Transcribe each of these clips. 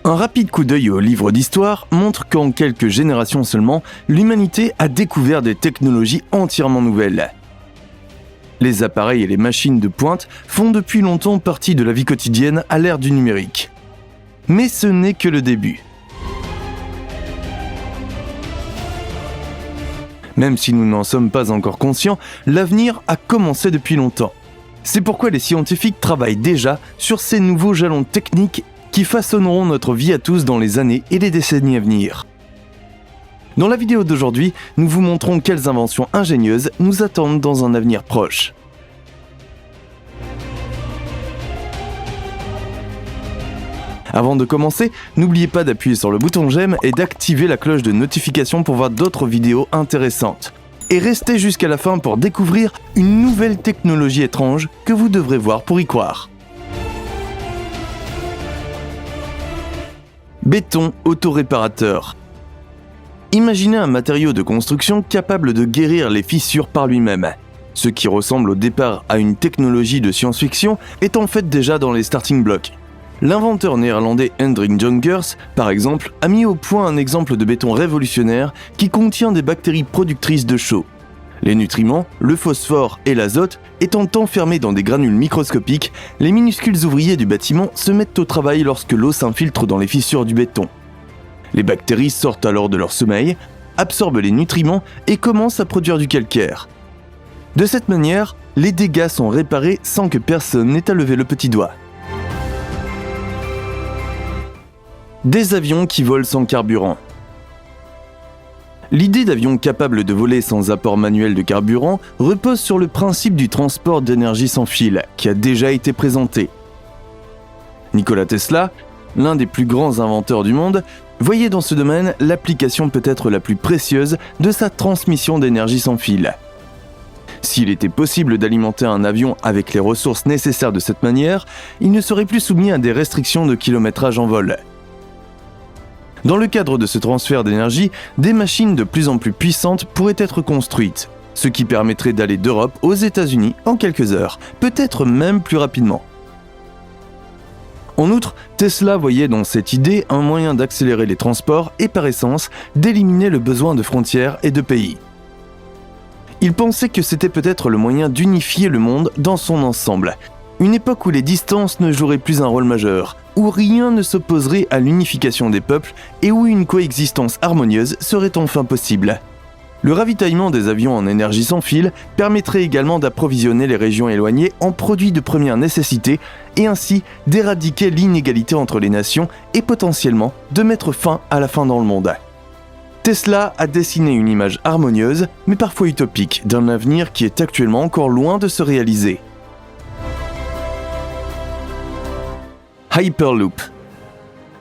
Un rapide coup d'œil au livre d'histoire montre qu'en quelques générations seulement, l'humanité a découvert des technologies entièrement nouvelles. Les appareils et les machines de pointe font depuis longtemps partie de la vie quotidienne à l'ère du numérique. Mais ce n'est que le début. Même si nous n'en sommes pas encore conscients, l'avenir a commencé depuis longtemps. C'est pourquoi les scientifiques travaillent déjà sur ces nouveaux jalons techniques qui façonneront notre vie à tous dans les années et les décennies à venir. Dans la vidéo d'aujourd'hui, nous vous montrons quelles inventions ingénieuses nous attendent dans un avenir proche. Avant de commencer, n'oubliez pas d'appuyer sur le bouton j'aime et d'activer la cloche de notification pour voir d'autres vidéos intéressantes. Et restez jusqu'à la fin pour découvrir une nouvelle technologie étrange que vous devrez voir pour y croire. Béton autoréparateur. Imaginez un matériau de construction capable de guérir les fissures par lui-même. Ce qui ressemble au départ à une technologie de science-fiction est en fait déjà dans les starting blocks. L'inventeur néerlandais Hendrik Jonkers, par exemple, a mis au point un exemple de béton révolutionnaire qui contient des bactéries productrices de chaux. Les nutriments, le phosphore et l'azote étant enfermés dans des granules microscopiques, les minuscules ouvriers du bâtiment se mettent au travail lorsque l'eau s'infiltre dans les fissures du béton. Les bactéries sortent alors de leur sommeil, absorbent les nutriments et commencent à produire du calcaire. De cette manière, les dégâts sont réparés sans que personne n'ait à lever le petit doigt. Des avions qui volent sans carburant. L'idée d'avions capables de voler sans apport manuel de carburant repose sur le principe du transport d'énergie sans fil, qui a déjà été présenté. Nikola Tesla, l'un des plus grands inventeurs du monde, voyait dans ce domaine l'application peut-être la plus précieuse de sa transmission d'énergie sans fil. S'il était possible d'alimenter un avion avec les ressources nécessaires de cette manière, il ne serait plus soumis à des restrictions de kilométrage en vol. Dans le cadre de ce transfert d'énergie, des machines de plus en plus puissantes pourraient être construites, ce qui permettrait d'aller d'Europe aux États-Unis en quelques heures, peut-être même plus rapidement. En outre, Tesla voyait dans cette idée un moyen d'accélérer les transports et par essence d'éliminer le besoin de frontières et de pays. Il pensait que c'était peut-être le moyen d'unifier le monde dans son ensemble, une époque où les distances ne joueraient plus un rôle majeur, où rien ne s'opposerait à l'unification des peuples et où une coexistence harmonieuse serait enfin possible. Le ravitaillement des avions en énergie sans fil permettrait également d'approvisionner les régions éloignées en produits de première nécessité et ainsi d'éradiquer l'inégalité entre les nations et potentiellement de mettre fin à la faim dans le monde. Tesla a dessiné une image harmonieuse, mais parfois utopique, d'un avenir qui est actuellement encore loin de se réaliser. Hyperloop.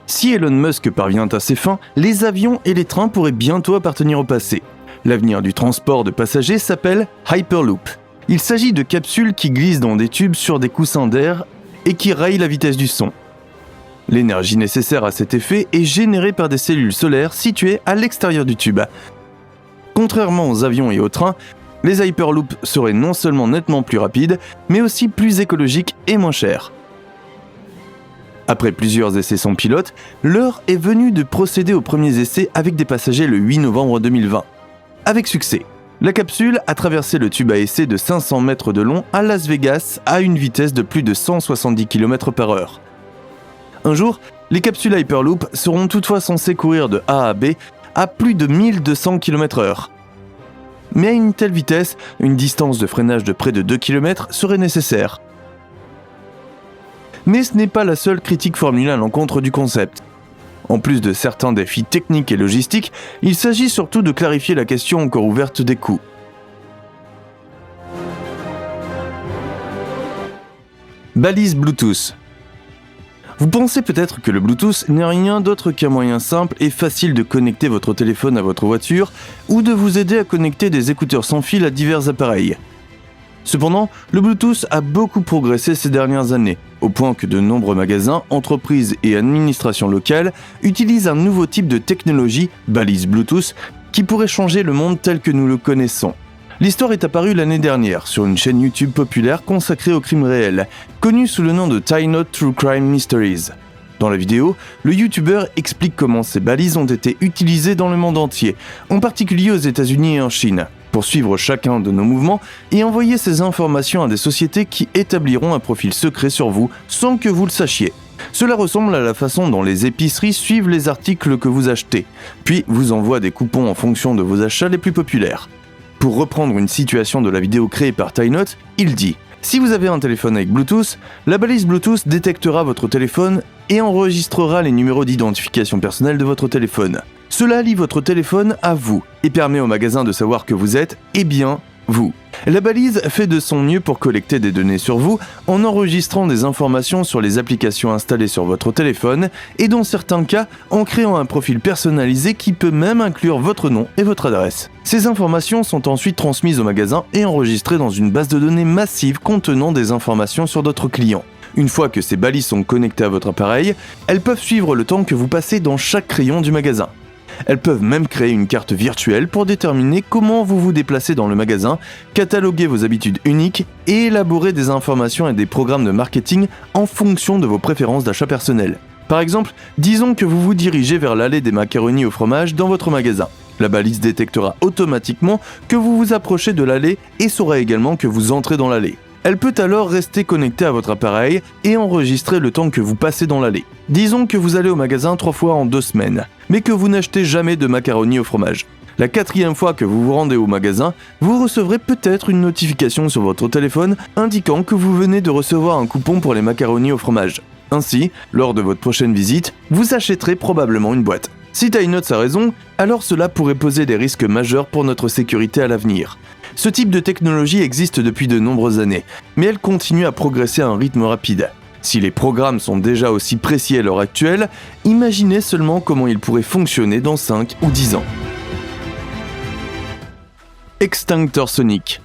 Si Elon Musk parvient à ses fins, les avions et les trains pourraient bientôt appartenir au passé. L'avenir du transport de passagers s'appelle Hyperloop. Il s'agit de capsules qui glissent dans des tubes sur des coussins d'air et qui rayent la vitesse du son. L'énergie nécessaire à cet effet est générée par des cellules solaires situées à l'extérieur du tube. Contrairement aux avions et aux trains, les Hyperloop seraient non seulement nettement plus rapides, mais aussi plus écologiques et moins chers. Après plusieurs essais sans pilote, l'heure est venue de procéder aux premiers essais avec des passagers le 8 novembre 2020. Avec succès, la capsule a traversé le tube à essai de 500 mètres de long à Las Vegas à une vitesse de plus de 170 km/h. Un jour, les capsules Hyperloop seront toutefois censées courir de A à B à plus de 1200 km/h. Mais à une telle vitesse, une distance de freinage de près de 2 km serait nécessaire. Mais ce n'est pas la seule critique formulée à l'encontre du concept. En plus de certains défis techniques et logistiques, il s'agit surtout de clarifier la question encore ouverte des coûts. Balise Bluetooth. Vous pensez peut-être que le Bluetooth n'est rien d'autre qu'un moyen simple et facile de connecter votre téléphone à votre voiture ou de vous aider à connecter des écouteurs sans fil à divers appareils. Cependant, le Bluetooth a beaucoup progressé ces dernières années, au point que de nombreux magasins, entreprises et administrations locales utilisent un nouveau type de technologie, balise Bluetooth, qui pourrait changer le monde tel que nous le connaissons. L'histoire est apparue l'année dernière sur une chaîne YouTube populaire consacrée aux crimes réels, connue sous le nom de Ty Not True Crime Mysteries. Dans la vidéo, le youtubeur explique comment ces balises ont été utilisées dans le monde entier, en particulier aux États-Unis et en Chine, pour suivre chacun de nos mouvements et envoyer ces informations à des sociétés qui établiront un profil secret sur vous sans que vous le sachiez. Cela ressemble à la façon dont les épiceries suivent les articles que vous achetez, puis vous envoient des coupons en fonction de vos achats les plus populaires. Pour reprendre une situation de la vidéo créée par TieNote, il dit « Si vous avez un téléphone avec Bluetooth, la balise Bluetooth détectera votre téléphone et enregistrera les numéros d'identification personnelle de votre téléphone. Cela lie votre téléphone à vous et permet au magasin de savoir que vous êtes, bien, vous. La balise fait de son mieux pour collecter des données sur vous en enregistrant des informations sur les applications installées sur votre téléphone et dans certains cas en créant un profil personnalisé qui peut même inclure votre nom et votre adresse. Ces informations sont ensuite transmises au magasin et enregistrées dans une base de données massive contenant des informations sur d'autres clients. Une fois que ces balises sont connectées à votre appareil, elles peuvent suivre le temps que vous passez dans chaque rayon du magasin. Elles peuvent même créer une carte virtuelle pour déterminer comment vous vous déplacez dans le magasin, cataloguer vos habitudes uniques et élaborer des informations et des programmes de marketing en fonction de vos préférences d'achat personnelles. Par exemple, disons que vous vous dirigez vers l'allée des macaronis au fromage dans votre magasin. La balise détectera automatiquement que vous vous approchez de l'allée et saura également que vous entrez dans l'allée. Elle peut alors rester connectée à votre appareil et enregistrer le temps que vous passez dans l'allée. Disons que vous allez au magasin 3 fois en 2 semaines, mais que vous n'achetez jamais de macaronis au fromage. La 4e fois que vous vous rendez au magasin, vous recevrez peut-être une notification sur votre téléphone indiquant que vous venez de recevoir un coupon pour les macaronis au fromage. Ainsi, lors de votre prochaine visite, vous achèterez probablement une boîte. Si TieNote a raison, alors cela pourrait poser des risques majeurs pour notre sécurité à l'avenir. Ce type de technologie existe depuis de nombreuses années, mais elle continue à progresser à un rythme rapide. Si les programmes sont déjà aussi précis à l'heure actuelle, imaginez seulement comment ils pourraient fonctionner dans 5 ou 10 ans. Extincteur sonique.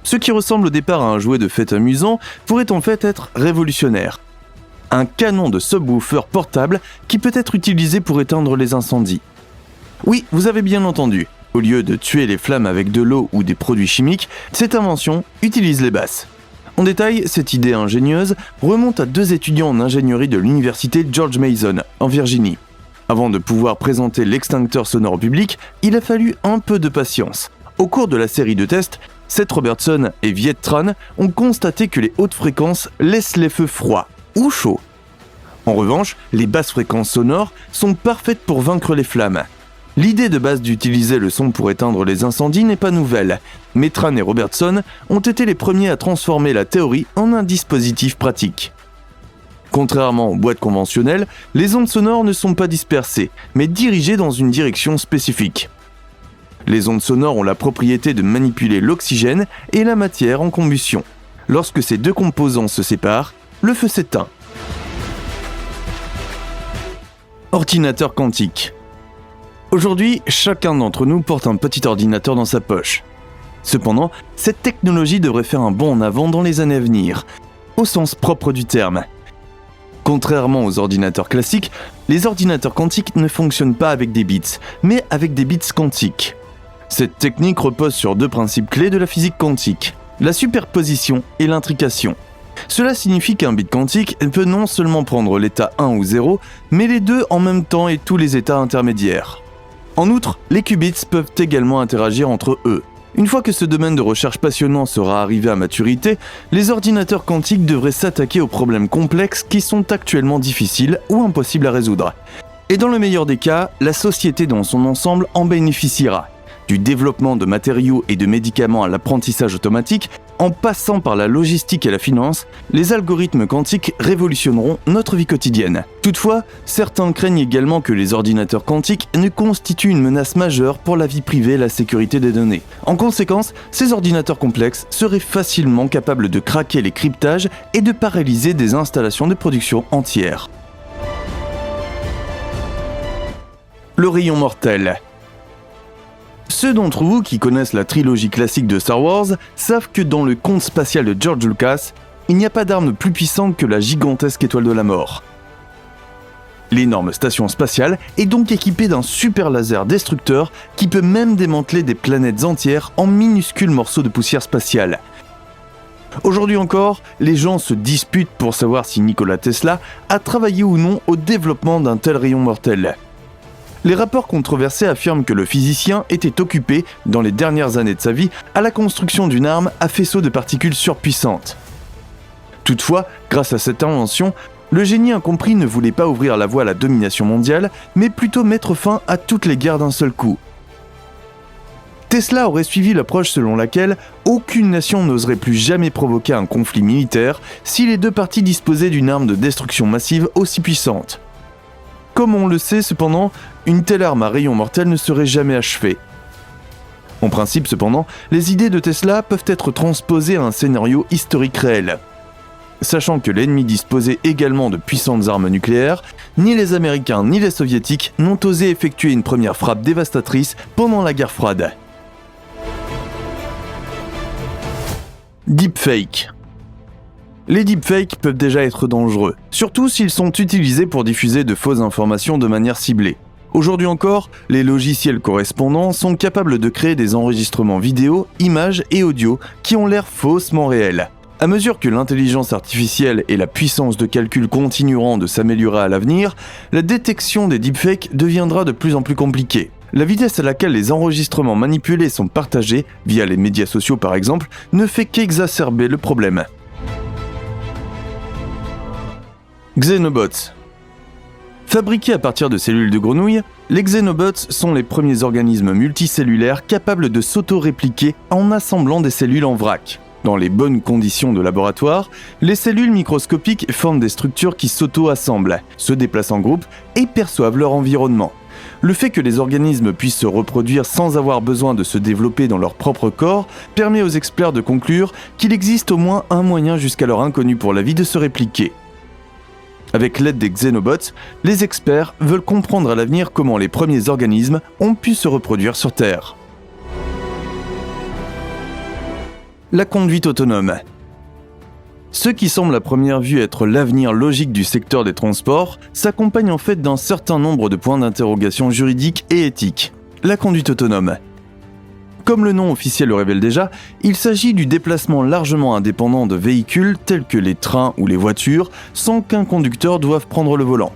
Ce qui ressemble au départ à un jouet de fête amusant pourrait en fait être révolutionnaire. Un canon de subwoofer portable qui peut être utilisé pour éteindre les incendies. Oui, vous avez bien entendu. Au lieu de tuer les flammes avec de l'eau ou des produits chimiques, cette invention utilise les basses. En détail, cette idée ingénieuse remonte à 2 étudiants en ingénierie de l'université George Mason, en Virginie. Avant de pouvoir présenter l'extincteur sonore au public, il a fallu un peu de patience. Au cours de la série de tests, Seth Robertson et Viet Tran ont constaté que les hautes fréquences laissent les feux froids ou chauds. En revanche, les basses fréquences sonores sont parfaites pour vaincre les flammes. L'idée de base d'utiliser le son pour éteindre les incendies n'est pas nouvelle, mais Tran et Robertson ont été les premiers à transformer la théorie en un dispositif pratique. Contrairement aux boîtes conventionnelles, les ondes sonores ne sont pas dispersées, mais dirigées dans une direction spécifique. Les ondes sonores ont la propriété de manipuler l'oxygène et la matière en combustion. Lorsque ces 2 composants se séparent, le feu s'éteint. Ordinateur quantique. Aujourd'hui, chacun d'entre nous porte un petit ordinateur dans sa poche. Cependant, cette technologie devrait faire un bond en avant dans les années à venir, au sens propre du terme. Contrairement aux ordinateurs classiques, les ordinateurs quantiques ne fonctionnent pas avec des bits, mais avec des bits quantiques. Cette technique repose sur 2 principes clés de la physique quantique, la superposition et l'intrication. Cela signifie qu'un bit quantique peut non seulement prendre l'état 1 ou 0, mais les 2 en même temps et tous les états intermédiaires. En outre, les qubits peuvent également interagir entre eux. Une fois que ce domaine de recherche passionnant sera arrivé à maturité, les ordinateurs quantiques devraient s'attaquer aux problèmes complexes qui sont actuellement difficiles ou impossibles à résoudre. Et dans le meilleur des cas, la société dans son ensemble en bénéficiera. Du développement de matériaux et de médicaments à l'apprentissage automatique, en passant par la logistique et la finance, les algorithmes quantiques révolutionneront notre vie quotidienne. Toutefois, certains craignent également que les ordinateurs quantiques ne constituent une menace majeure pour la vie privée et la sécurité des données. En conséquence, ces ordinateurs complexes seraient facilement capables de craquer les cryptages et de paralyser des installations de production entières. Le rayon mortel. Ceux d'entre vous qui connaissent la trilogie classique de Star Wars savent que dans le conte spatial de George Lucas, il n'y a pas d'arme plus puissante que la gigantesque étoile de la mort. L'énorme station spatiale est donc équipée d'un super laser destructeur qui peut même démanteler des planètes entières en minuscules morceaux de poussière spatiale. Aujourd'hui encore, les gens se disputent pour savoir si Nikola Tesla a travaillé ou non au développement d'un tel rayon mortel. Les rapports controversés affirment que le physicien était occupé, dans les dernières années de sa vie, à la construction d'une arme à faisceau de particules surpuissantes. Toutefois, grâce à cette invention, le génie incompris ne voulait pas ouvrir la voie à la domination mondiale, mais plutôt mettre fin à toutes les guerres d'un seul coup. Tesla aurait suivi l'approche selon laquelle aucune nation n'oserait plus jamais provoquer un conflit militaire si les deux parties disposaient d'une arme de destruction massive aussi puissante. Comme on le sait cependant, une telle arme à rayon mortel ne serait jamais achevée. En principe cependant, les idées de Tesla peuvent être transposées à un scénario historique réel. Sachant que l'ennemi disposait également de puissantes armes nucléaires, ni les Américains ni les Soviétiques n'ont osé effectuer une première frappe dévastatrice pendant la guerre froide. Deepfake. Les deepfakes peuvent déjà être dangereux, surtout s'ils sont utilisés pour diffuser de fausses informations de manière ciblée. Aujourd'hui encore, les logiciels correspondants sont capables de créer des enregistrements vidéo, images et audio qui ont l'air faussement réels. À mesure que l'intelligence artificielle et la puissance de calcul continueront de s'améliorer à l'avenir, la détection des deepfakes deviendra de plus en plus compliquée. La vitesse à laquelle les enregistrements manipulés sont partagés, via les médias sociaux par exemple, ne fait qu'exacerber le problème. Xenobots. Fabriqués à partir de cellules de grenouilles, les xénobots sont les premiers organismes multicellulaires capables de s'auto-répliquer en assemblant des cellules en vrac. Dans les bonnes conditions de laboratoire, les cellules microscopiques forment des structures qui s'auto-assemblent, se déplacent en groupe et perçoivent leur environnement. Le fait que les organismes puissent se reproduire sans avoir besoin de se développer dans leur propre corps permet aux experts de conclure qu'il existe au moins un moyen jusqu'alors inconnu pour la vie de se répliquer. Avec l'aide des xénobots, les experts veulent comprendre à l'avenir comment les premiers organismes ont pu se reproduire sur Terre. La conduite autonome. Ce qui semble à première vue être l'avenir logique du secteur des transports s'accompagne en fait d'un certain nombre de points d'interrogation juridiques et éthiques. La conduite autonome. Comme le nom officiel le révèle déjà, il s'agit du déplacement largement indépendant de véhicules tels que les trains ou les voitures sans qu'un conducteur doive prendre le volant.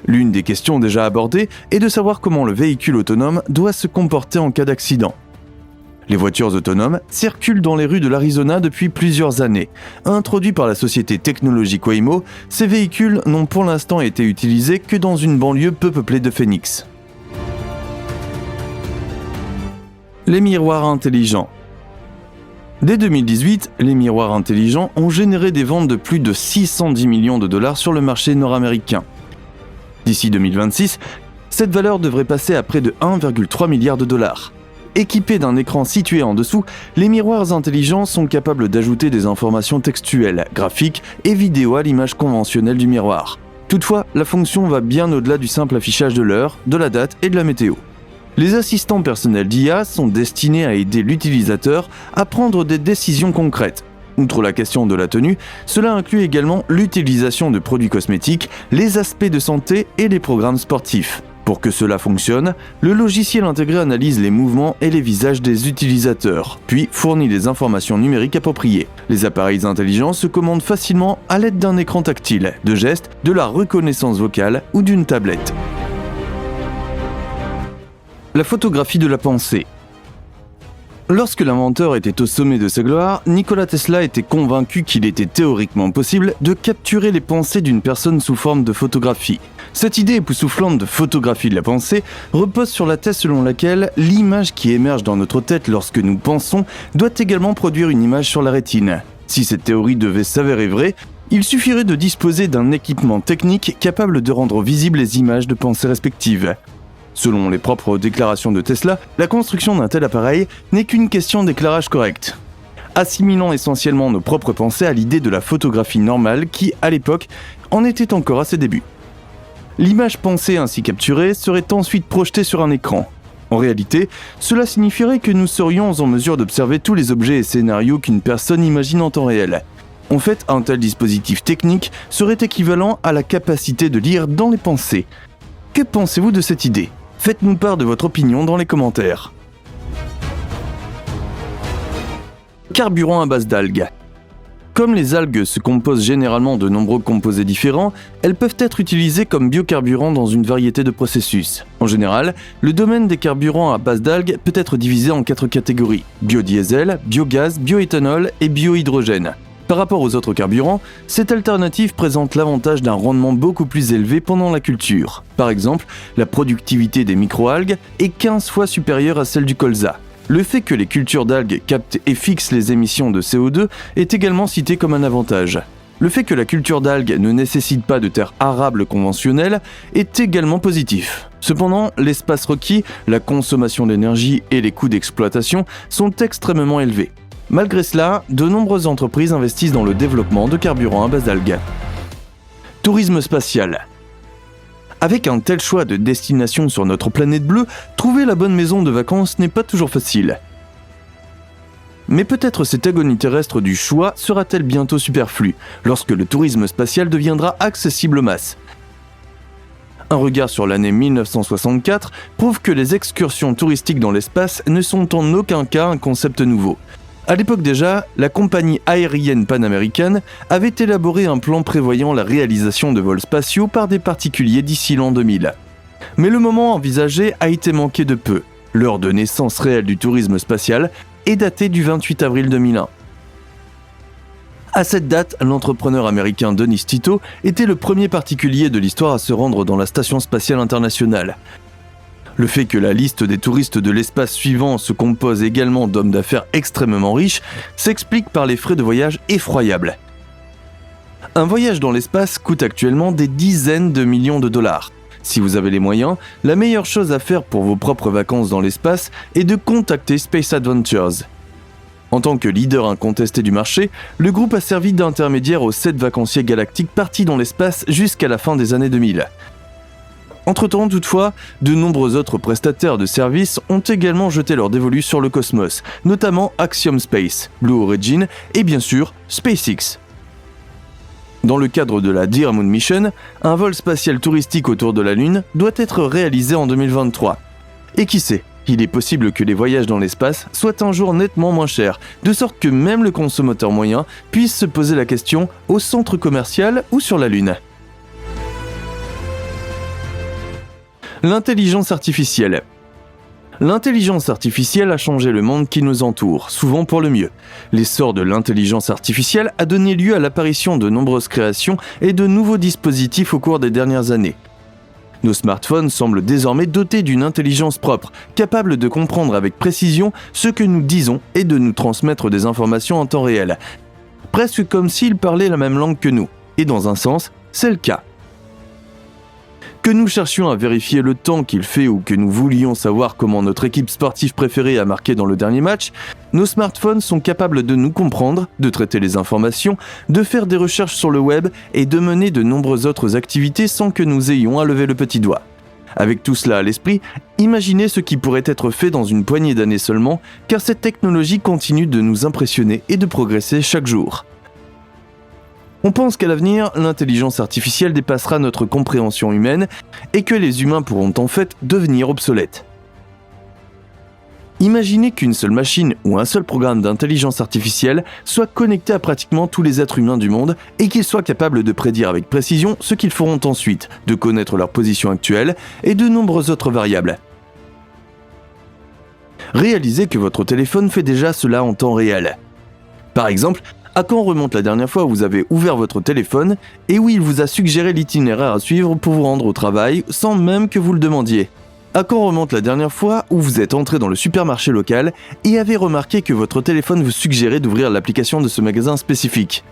L'une des questions déjà abordées est de savoir comment le véhicule autonome doit se comporter en cas d'accident. Les voitures autonomes circulent dans les rues de l'Arizona depuis plusieurs années. Introduits par la société technologique Waymo, ces véhicules n'ont pour l'instant été utilisés que dans une banlieue peu peuplée de Phoenix. Les miroirs intelligents. Dès 2018, les miroirs intelligents ont généré des ventes de plus de 610 millions de dollars sur le marché nord-américain. D'ici 2026, cette valeur devrait passer à près de 1,3 milliard de dollars. Équipés d'un écran situé en dessous, les miroirs intelligents sont capables d'ajouter des informations textuelles, graphiques et vidéo à l'image conventionnelle du miroir. Toutefois, la fonction va bien au-delà du simple affichage de l'heure, de la date et de la météo. Les assistants personnels d'IA sont destinés à aider l'utilisateur à prendre des décisions concrètes. Outre la question de la tenue, cela inclut également l'utilisation de produits cosmétiques, les aspects de santé et les programmes sportifs. Pour que cela fonctionne, le logiciel intégré analyse les mouvements et les visages des utilisateurs, puis fournit les informations numériques appropriées. Les appareils intelligents se commandent facilement à l'aide d'un écran tactile, de gestes, de la reconnaissance vocale ou d'une tablette. La photographie de la pensée. Lorsque l'inventeur était au sommet de sa gloire, Nikola Tesla était convaincu qu'il était théoriquement possible de capturer les pensées d'une personne sous forme de photographie. Cette idée époustouflante de photographie de la pensée repose sur la thèse selon laquelle l'image qui émerge dans notre tête lorsque nous pensons doit également produire une image sur la rétine. Si cette théorie devait s'avérer vraie, il suffirait de disposer d'un équipement technique capable de rendre visibles les images de pensée respectives. Selon les propres déclarations de Tesla, la construction d'un tel appareil n'est qu'une question d'éclairage correct. Assimilant essentiellement nos propres pensées à l'idée de la photographie normale qui, à l'époque, en était encore à ses débuts. L'image pensée ainsi capturée serait ensuite projetée sur un écran. En réalité, cela signifierait que nous serions en mesure d'observer tous les objets et scénarios qu'une personne imagine en temps réel. En fait, un tel dispositif technique serait équivalent à la capacité de lire dans les pensées. Que pensez-vous de cette idée ? Faites-nous part de votre opinion dans les commentaires. Carburant à base d'algues. Comme les algues se composent généralement de nombreux composés différents, elles peuvent être utilisées comme biocarburants dans une variété de processus. En général, le domaine des carburants à base d'algues peut être divisé en 4 catégories: biodiesel, biogaz, bioéthanol et biohydrogène. Par rapport aux autres carburants, cette alternative présente l'avantage d'un rendement beaucoup plus élevé pendant la culture. Par exemple, la productivité des microalgues est 15 fois supérieure à celle du colza. Le fait que les cultures d'algues captent et fixent les émissions de CO2 est également cité comme un avantage. Le fait que la culture d'algues ne nécessite pas de terre arable conventionnelle est également positif. Cependant, l'espace requis, la consommation d'énergie et les coûts d'exploitation sont extrêmement élevés. Malgré cela, de nombreuses entreprises investissent dans le développement de carburants à base d'algues. Tourisme spatial. Avec un tel choix de destination sur notre planète bleue, trouver la bonne maison de vacances n'est pas toujours facile. Mais peut-être cette agonie terrestre du choix sera-t-elle bientôt superflue, lorsque le tourisme spatial deviendra accessible aux masses. Un regard sur l'année 1964 prouve que les excursions touristiques dans l'espace ne sont en aucun cas un concept nouveau. À l'époque déjà, la compagnie aérienne panaméricaine avait élaboré un plan prévoyant la réalisation de vols spatiaux par des particuliers d'ici l'an 2000. Mais le moment envisagé a été manqué de peu. L'heure de naissance réelle du tourisme spatial est datée du 28 avril 2001. À cette date, l'entrepreneur américain Dennis Tito était le premier particulier de l'histoire à se rendre dans la Station spatiale internationale. Le fait que la liste des touristes de l'espace suivant se compose également d'hommes d'affaires extrêmement riches s'explique par les frais de voyage effroyables. Un voyage dans l'espace coûte actuellement des dizaines de millions de dollars. Si vous avez les moyens, la meilleure chose à faire pour vos propres vacances dans l'espace est de contacter Space Adventures. En tant que leader incontesté du marché, le groupe a servi d'intermédiaire aux 7 vacanciers galactiques partis dans l'espace jusqu'à la fin des années 2000. Entre-temps, toutefois, de nombreux autres prestataires de services ont également jeté leur dévolu sur le cosmos, notamment Axiom Space, Blue Origin et bien sûr SpaceX. Dans le cadre de la Dear Moon Mission, un vol spatial touristique autour de la Lune doit être réalisé en 2023. Et qui sait, il est possible que les voyages dans l'espace soient un jour nettement moins chers, de sorte que même le consommateur moyen puisse se poser la question au centre commercial ou sur la Lune. L'intelligence artificielle. L'intelligence artificielle a changé le monde qui nous entoure, souvent pour le mieux. L'essor de l'intelligence artificielle a donné lieu à l'apparition de nombreuses créations et de nouveaux dispositifs au cours des dernières années. Nos smartphones semblent désormais dotés d'une intelligence propre, capable de comprendre avec précision ce que nous disons et de nous transmettre des informations en temps réel. Presque comme s'ils parlaient la même langue que nous. Et dans un sens, c'est le cas. Que nous cherchions à vérifier le temps qu'il fait ou que nous voulions savoir comment notre équipe sportive préférée a marqué dans le dernier match, nos smartphones sont capables de nous comprendre, de traiter les informations, de faire des recherches sur le web et de mener de nombreuses autres activités sans que nous ayons à lever le petit doigt. Avec tout cela à l'esprit, imaginez ce qui pourrait être fait dans une poignée d'années seulement, car cette technologie continue de nous impressionner et de progresser chaque jour. On pense qu'à l'avenir, l'intelligence artificielle dépassera notre compréhension humaine et que les humains pourront en fait devenir obsolètes. Imaginez qu'une seule machine ou un seul programme d'intelligence artificielle soit connecté à pratiquement tous les êtres humains du monde et qu'il soit capable de prédire avec précision ce qu'ils feront ensuite, de connaître leur position actuelle et de nombreuses autres variables. Réalisez que votre téléphone fait déjà cela en temps réel. Par exemple, à quand remonte la dernière fois où vous avez ouvert votre téléphone et où il vous a suggéré l'itinéraire à suivre pour vous rendre au travail sans même que vous le demandiez? À quand remonte la dernière fois où vous êtes entré dans le supermarché local et avez remarqué que votre téléphone vous suggérait d'ouvrir l'application de ce magasin spécifique?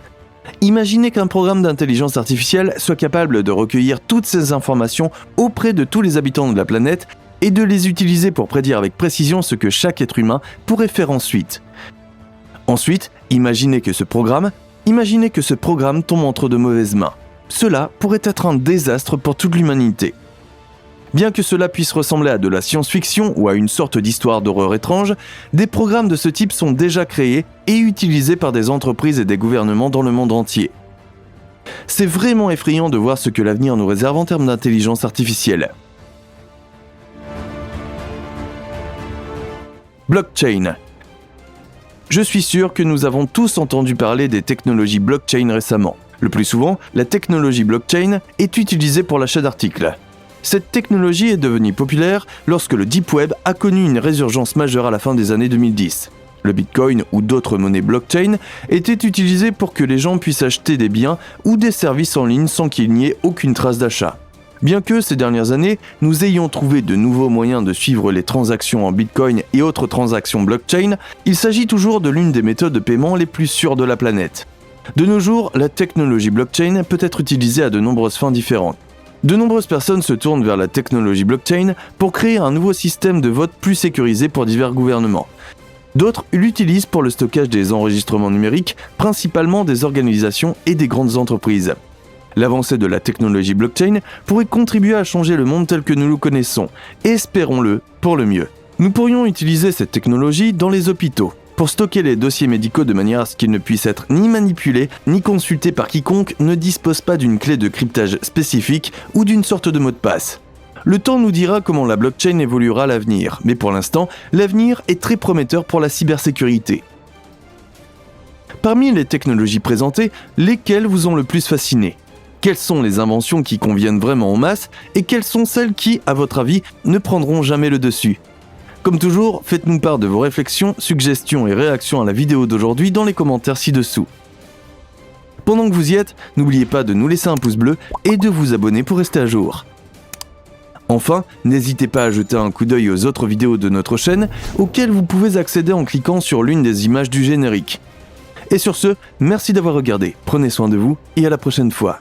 Imaginez qu'un programme d'intelligence artificielle soit capable de recueillir toutes ces informations auprès de tous les habitants de la planète et de les utiliser pour prédire avec précision ce que chaque être humain pourrait faire ensuite. Ensuite, imaginez que ce programme tombe entre de mauvaises mains. Cela pourrait être un désastre pour toute l'humanité. Bien que cela puisse ressembler à de la science-fiction ou à une sorte d'histoire d'horreur étrange, des programmes de ce type sont déjà créés et utilisés par des entreprises et des gouvernements dans le monde entier. C'est vraiment effrayant de voir ce que l'avenir nous réserve en termes d'intelligence artificielle. Blockchain. Je suis sûr que nous avons tous entendu parler des technologies blockchain récemment. Le plus souvent, la technologie blockchain est utilisée pour l'achat d'articles. Cette technologie est devenue populaire lorsque le Deep Web a connu une résurgence majeure à la fin des années 2010. Le Bitcoin ou d'autres monnaies blockchain étaient utilisées pour que les gens puissent acheter des biens ou des services en ligne sans qu'il n'y ait aucune trace d'achat. Bien que ces dernières années, nous ayons trouvé de nouveaux moyens de suivre les transactions en Bitcoin et autres transactions blockchain, il s'agit toujours de l'une des méthodes de paiement les plus sûres de la planète. De nos jours, la technologie blockchain peut être utilisée à de nombreuses fins différentes. De nombreuses personnes se tournent vers la technologie blockchain pour créer un nouveau système de vote plus sécurisé pour divers gouvernements. D'autres l'utilisent pour le stockage des enregistrements numériques, principalement des organisations et des grandes entreprises. L'avancée de la technologie blockchain pourrait contribuer à changer le monde tel que nous le connaissons, espérons-le, pour le mieux. Nous pourrions utiliser cette technologie dans les hôpitaux, pour stocker les dossiers médicaux de manière à ce qu'ils ne puissent être ni manipulés, ni consultés par quiconque ne dispose pas d'une clé de cryptage spécifique ou d'une sorte de mot de passe. Le temps nous dira comment la blockchain évoluera à l'avenir, mais pour l'instant, l'avenir est très prometteur pour la cybersécurité. Parmi les technologies présentées, lesquelles vous ont le plus fasciné ? Quelles sont les inventions qui conviennent vraiment aux masses et quelles sont celles qui, à votre avis, ne prendront jamais le dessus ? Comme toujours, faites-nous part de vos réflexions, suggestions et réactions à la vidéo d'aujourd'hui dans les commentaires ci-dessous. Pendant que vous y êtes, n'oubliez pas de nous laisser un pouce bleu et de vous abonner pour rester à jour. Enfin, n'hésitez pas à jeter un coup d'œil aux autres vidéos de notre chaîne, auxquelles vous pouvez accéder en cliquant sur l'une des images du générique. Et sur ce, merci d'avoir regardé, prenez soin de vous et à la prochaine fois.